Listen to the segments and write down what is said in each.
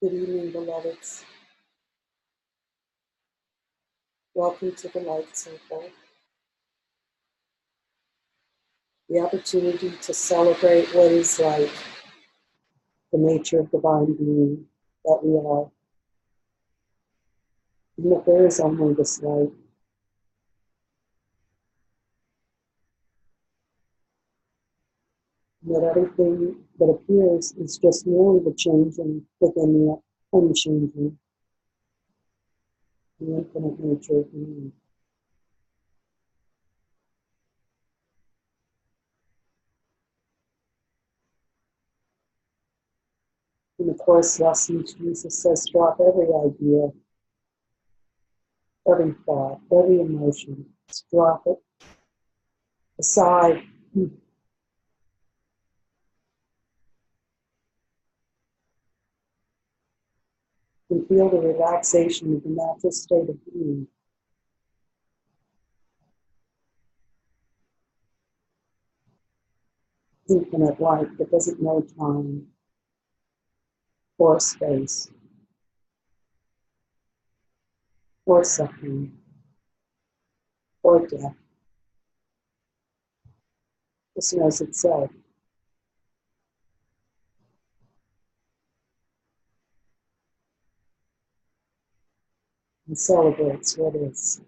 Good evening, beloveds. Welcome to the Light Circle. The opportunity to celebrate what is light, the nature of divine being that we are. And that there is only this light. And that everything that appears is just merely the changing within the unchanging, the infinite nature of being. In the Course lessons, Jesus says, drop every idea, every thought, every emotion. Just drop it aside. And feel the relaxation of the natural state of being. Infinite light that doesn't know time or space or suffering or death. Just knows itself and celebrates what is.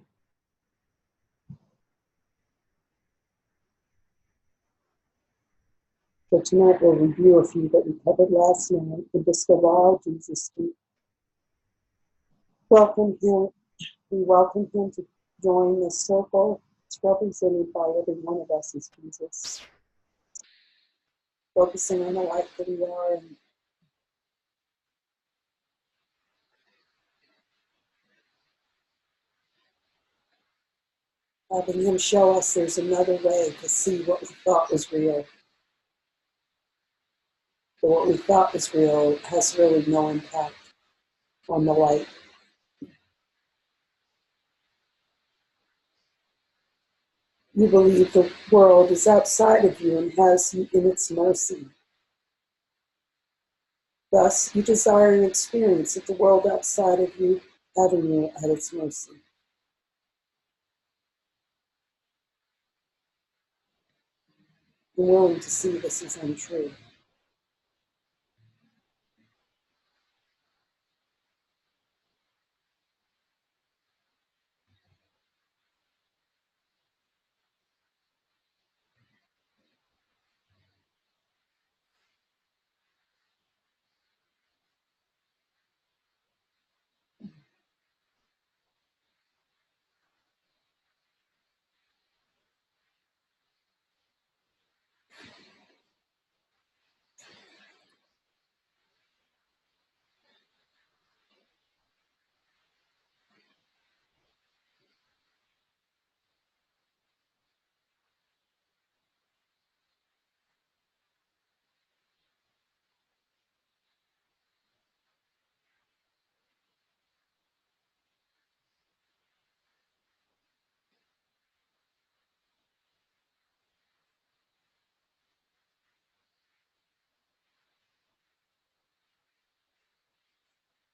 So tonight we'll review a few that we covered last night and just allow Jesus to welcome him. We welcome him to join this circle. It's represented by every one of us as Jesus. Focusing on the light that we are and having him show us there's another way to see what we thought was real. But what we thought was real has really no impact on the light. You believe the world is outside of you and has you in its mercy. Thus, you desire an experience of the world outside of you having you at its mercy. You're willing to see this is untrue.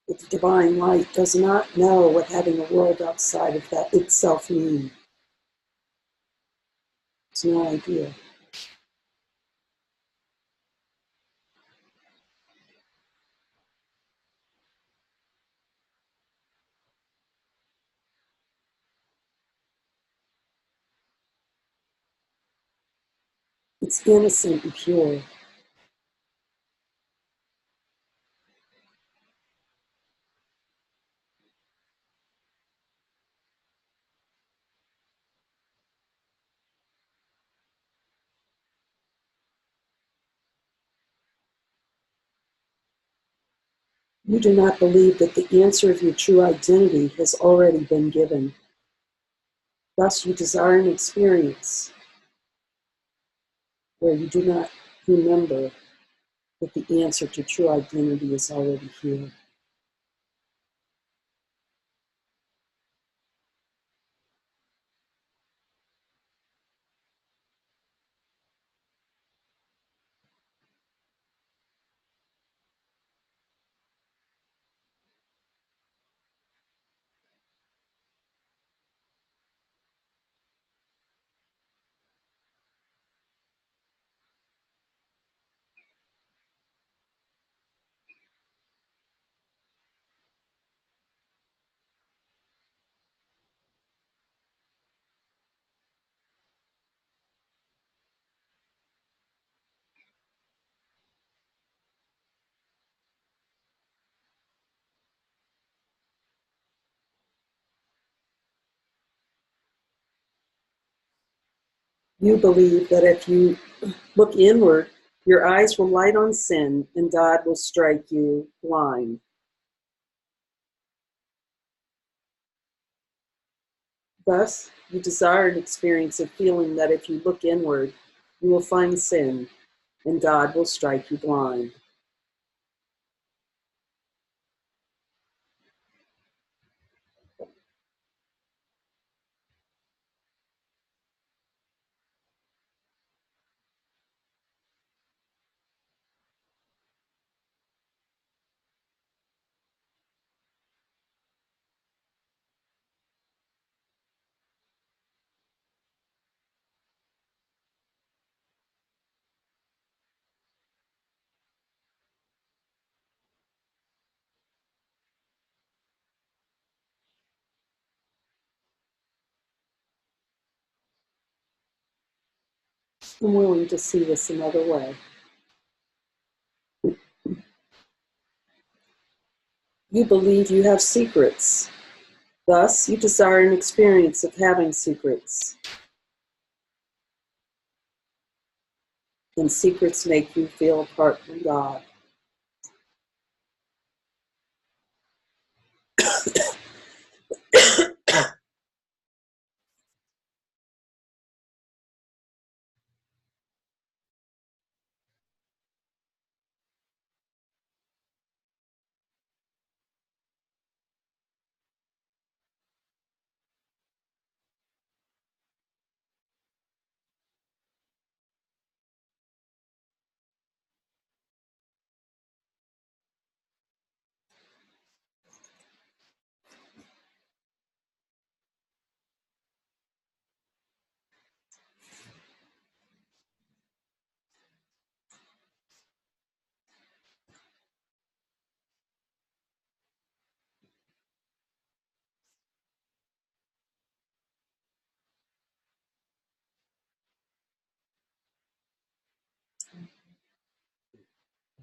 But the divine light does not know what having a world outside of that itself means. It's no idea. It's innocent and pure. You do not believe that the answer of your true identity has already been given. Thus, you desire an experience where you do not remember that the answer to true identity is already here. You believe that if you look inward, your eyes will light on sin and God will strike you blind. Thus, you desire an experience of feeling that if you look inward, you will find sin and God will strike you blind. I'm willing to see this another way. You believe you have secrets. Thus, you desire an experience of having secrets. And secrets make you feel apart from God.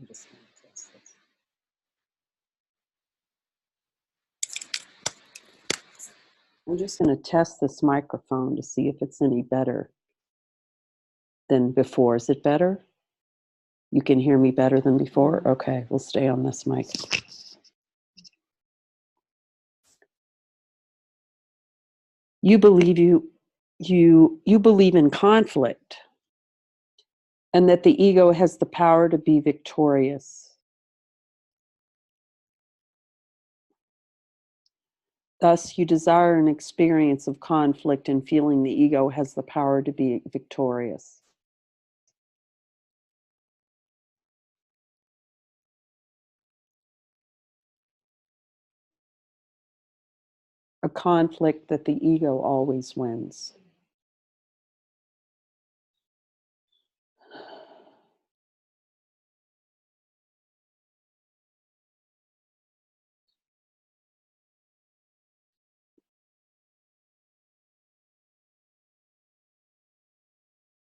I'm just going to test this. I'm just going to test this microphone to see if it's any better than before. Is it better? You can hear me better than before? Okay, we'll stay on this mic. You believe you believe in conflict and that the ego has the power to be victorious. Thus, you desire an experience of conflict and feeling the ego has the power to be victorious. A conflict that the ego always wins.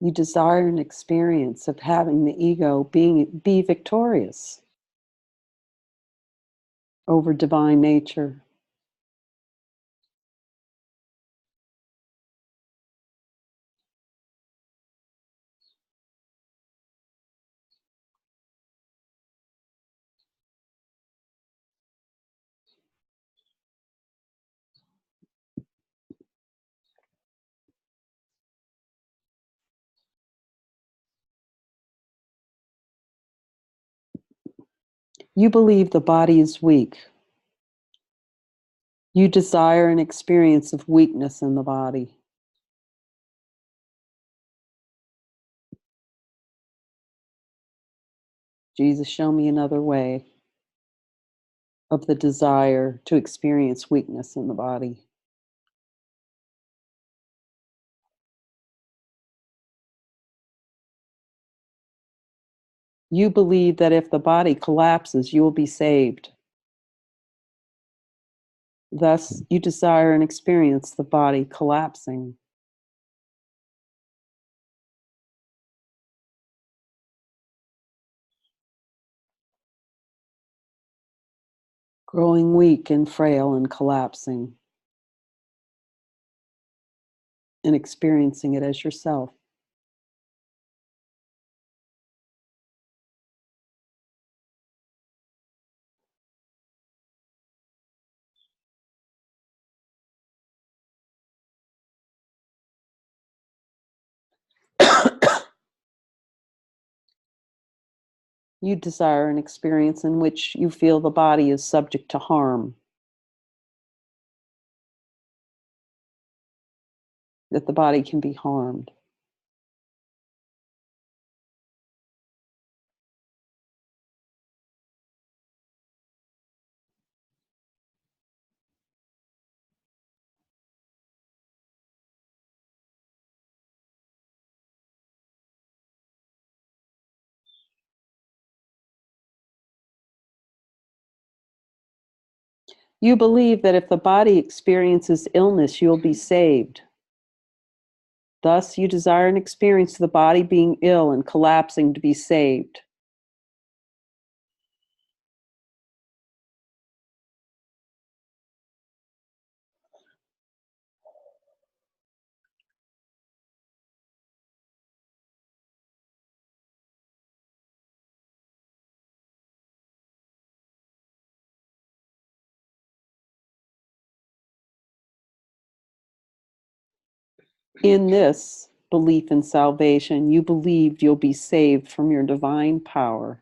You desire an experience of having the ego be victorious over divine nature. You believe the body is weak. You desire an experience of weakness in the body. Jesus, show me another way of the desire to experience weakness in the body. You believe that if the body collapses, you will be saved. Thus, you desire and experience the body collapsing. Growing weak and frail and collapsing, and experiencing it as yourself. You desire an experience in which you feel the body is subject to harm, that the body can be harmed. You believe that if the body experiences illness, you'll be saved. Thus, you desire an experience of the body being ill and collapsing to be saved. In this belief in salvation, you believed you'll be saved from your divine power.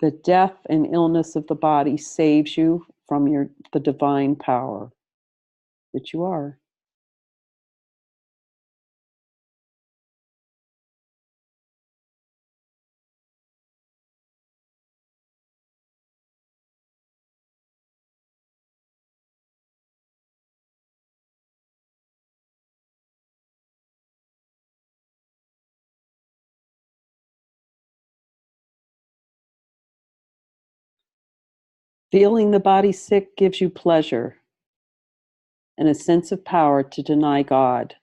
The death and illness of the body saves you from the divine power that you are. Feeling the body sick gives you pleasure and a sense of power to deny God.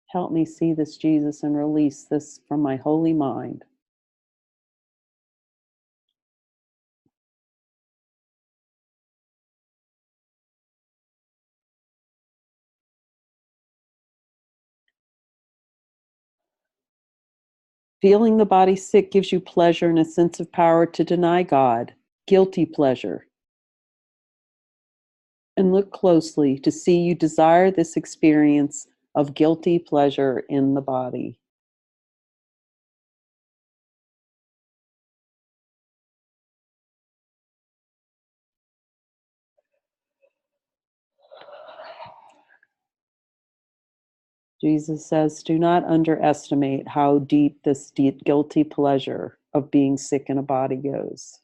Help me see this, Jesus, and release this from my holy mind. Feeling the body sick gives you pleasure and a sense of power to deny God, guilty pleasure. And look closely to see you desire this experience of guilty pleasure in the body. Jesus says, do not underestimate how deep this guilty pleasure of being sick in a body goes.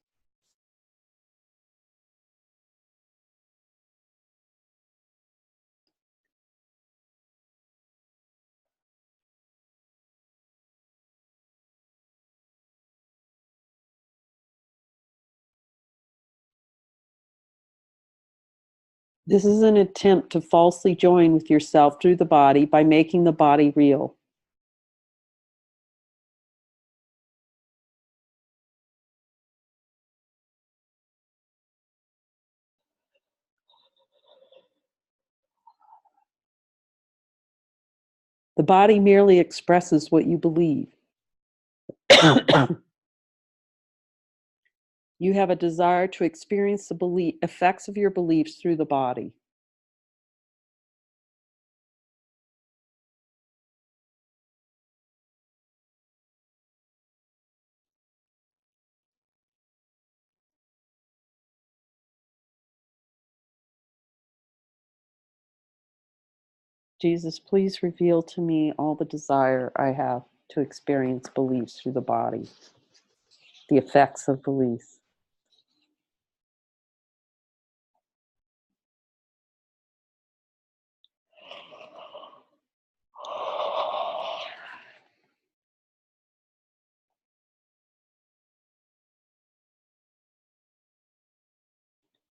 This is an attempt to falsely join with yourself through the body by making the body real. The body merely expresses what you believe. You have a desire to experience the effects of your beliefs through the body. Jesus, please reveal to me all the desire I have to experience beliefs through the body, the effects of beliefs.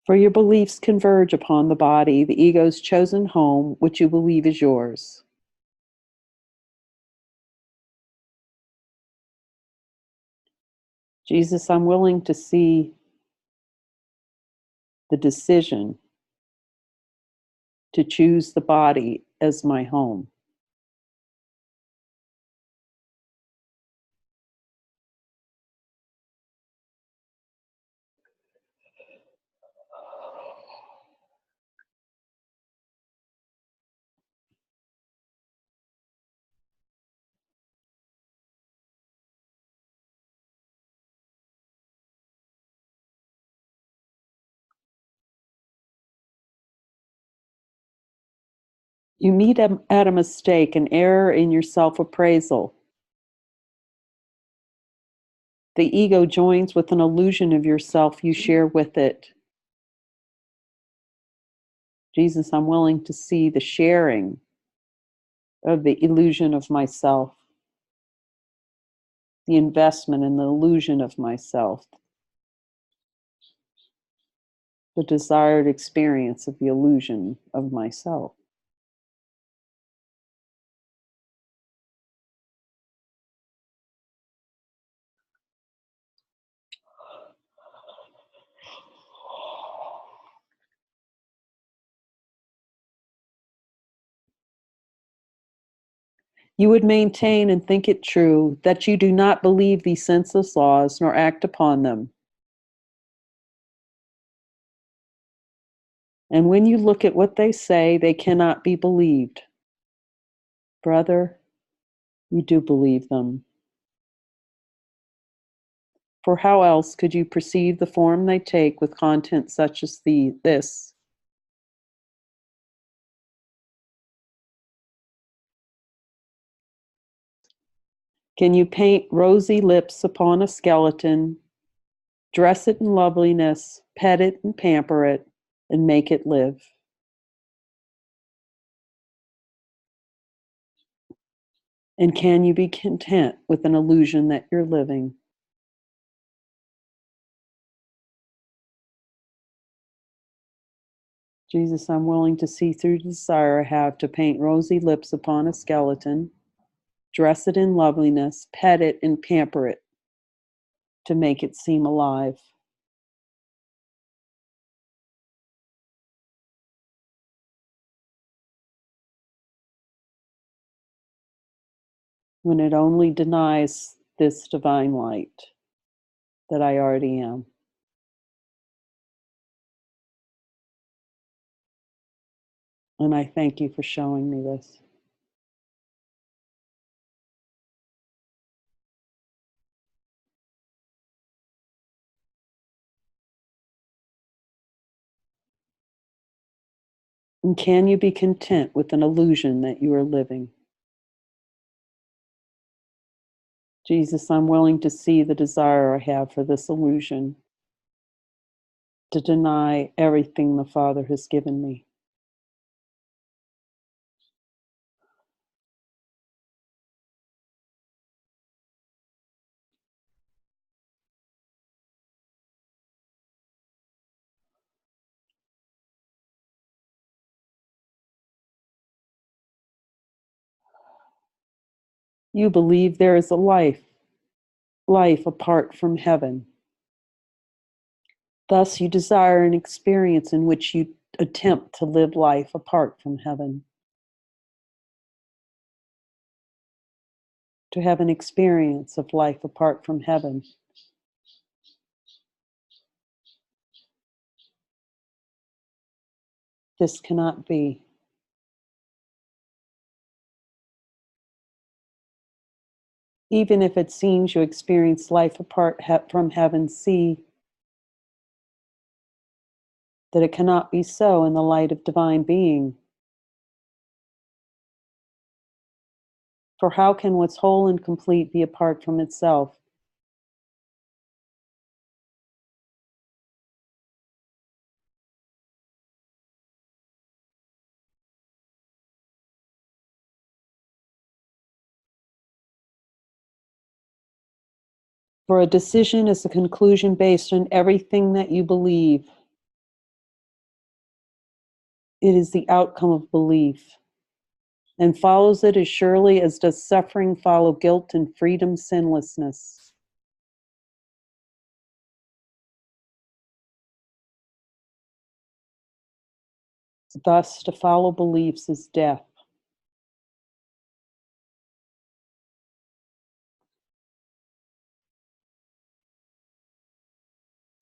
For your beliefs converge upon the body, the ego's chosen home, which you believe is yours. Jesus, I'm willing to see the decision to choose the body as my home. You meet at a mistake, an error in your self-appraisal. The ego joins with an illusion of yourself you share with it. Jesus, I'm willing to see the sharing of the illusion of myself, the investment in the illusion of myself, the desired experience of the illusion of myself. You would maintain and think it true that you do not believe these senseless laws nor act upon them. And when you look at what they say, they cannot be believed. Brother, you do believe them. For how else could you perceive the form they take with content such as this? Can you paint rosy lips upon a skeleton, dress it in loveliness, pet it and pamper it, and make it live? And can you be content with an illusion that you're living? Jesus, I'm willing to see through the desire I have to paint rosy lips upon a skeleton, dress it in loveliness, pet it and pamper it to make it seem alive. When it only denies this divine light that I already am. And I thank you for showing me this. And can you be content with an illusion that you are living? Jesus, I'm willing to see the desire I have for this illusion, to deny everything the Father has given me. You believe there is a life apart from heaven. Thus, you desire an experience in which you attempt to live life apart from heaven. To have an experience of life apart from heaven. This cannot be. Even if it seems you experience life apart from heaven, see that it cannot be so in the light of divine being. For how can what's whole and complete be apart from itself? For a decision is a conclusion based on everything that you believe. It is the outcome of belief, and follows it as surely as does suffering follow guilt and freedom sinlessness. Thus, to follow beliefs is death.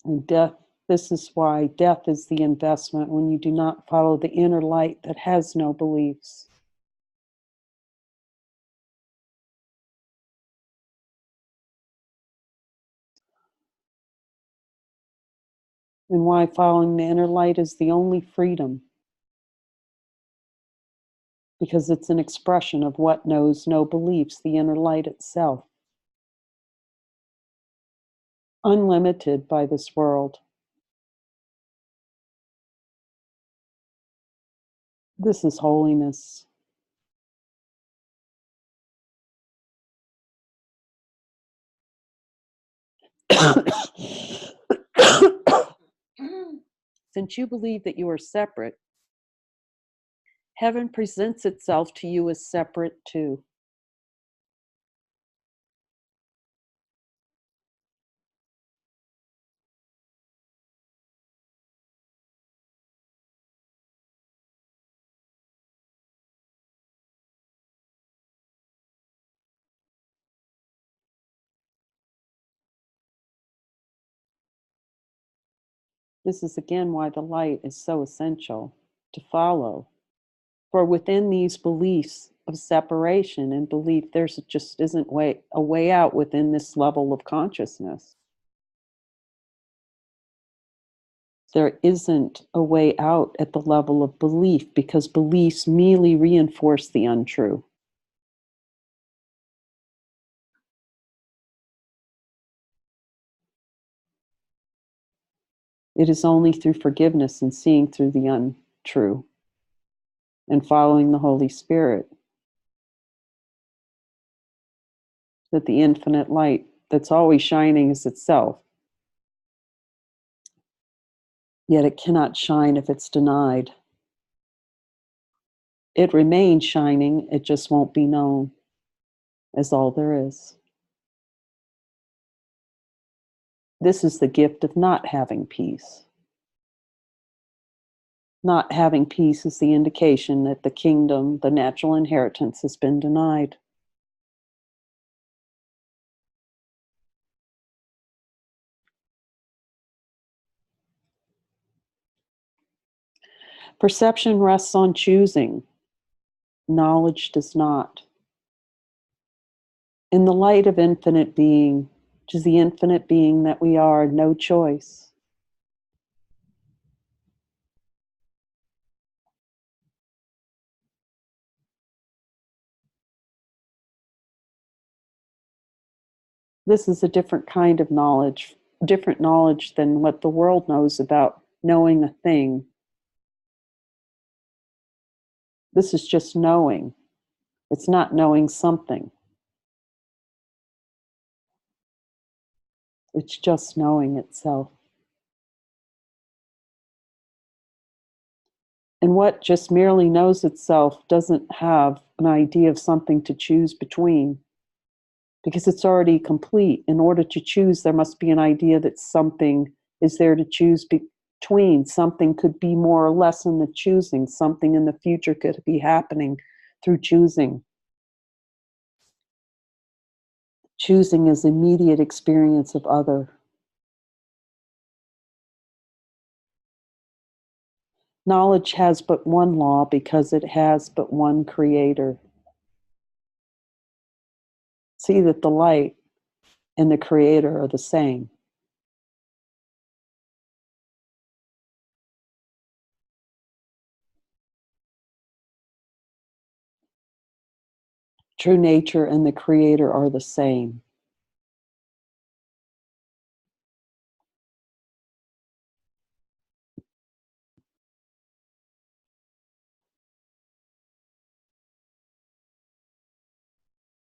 And death, this is why death is the investment when you do not follow the inner light that has no beliefs. And why following the inner light is the only freedom. Because it's an expression of what knows no beliefs, the inner light itself. Unlimited by this world. This is holiness. Since you believe that you are separate, heaven presents itself to you as separate too. This is again why the light is so essential to follow. For within these beliefs of separation and belief, there's just isn't a way out within this level of consciousness. There isn't a way out at the level of belief because beliefs merely reinforce the untrue. It is only through forgiveness and seeing through the untrue and following the Holy Spirit that the infinite light that's always shining is itself. Yet it cannot shine if it's denied. It remains shining, it just won't be known as all there is. This is the gift of not having peace. Not having peace is the indication that the kingdom, the natural inheritance, has been denied. Perception rests on choosing. Knowledge does not. In the light of infinite being, which is the infinite being that we are, no choice. This is a different kind of knowledge, different knowledge than what the world knows about knowing a thing. This is just knowing. It's not knowing something. It's just knowing itself. And what just merely knows itself doesn't have an idea of something to choose between because it's already complete. In order to choose, there must be an idea that something is there to choose between. Something could be more or less in the choosing. Something in the future could be happening through choosing. Choosing is immediate experience of other. Knowledge has but one law because it has but one creator. See that the light and the creator are the same. True nature and the creator are the same.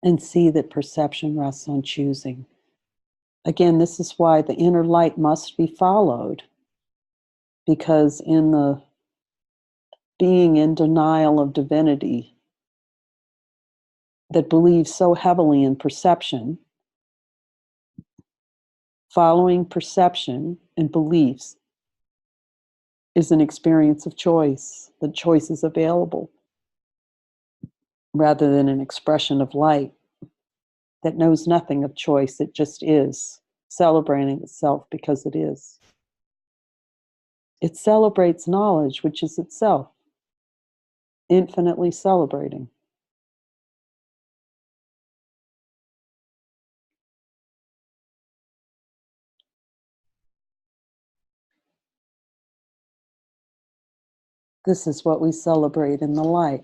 And see that perception rests on choosing. Again, this is why the inner light must be followed, because in the being in denial of divinity that believes so heavily in perception, following perception and beliefs is an experience of choice. The choice is available rather than an expression of light that knows nothing of choice. It just is, celebrating itself because it is. It celebrates knowledge, which is itself, infinitely celebrating. This is what we celebrate in the light.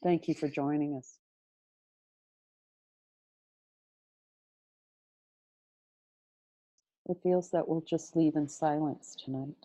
Thank you for joining us. It feels that we'll just leave in silence tonight.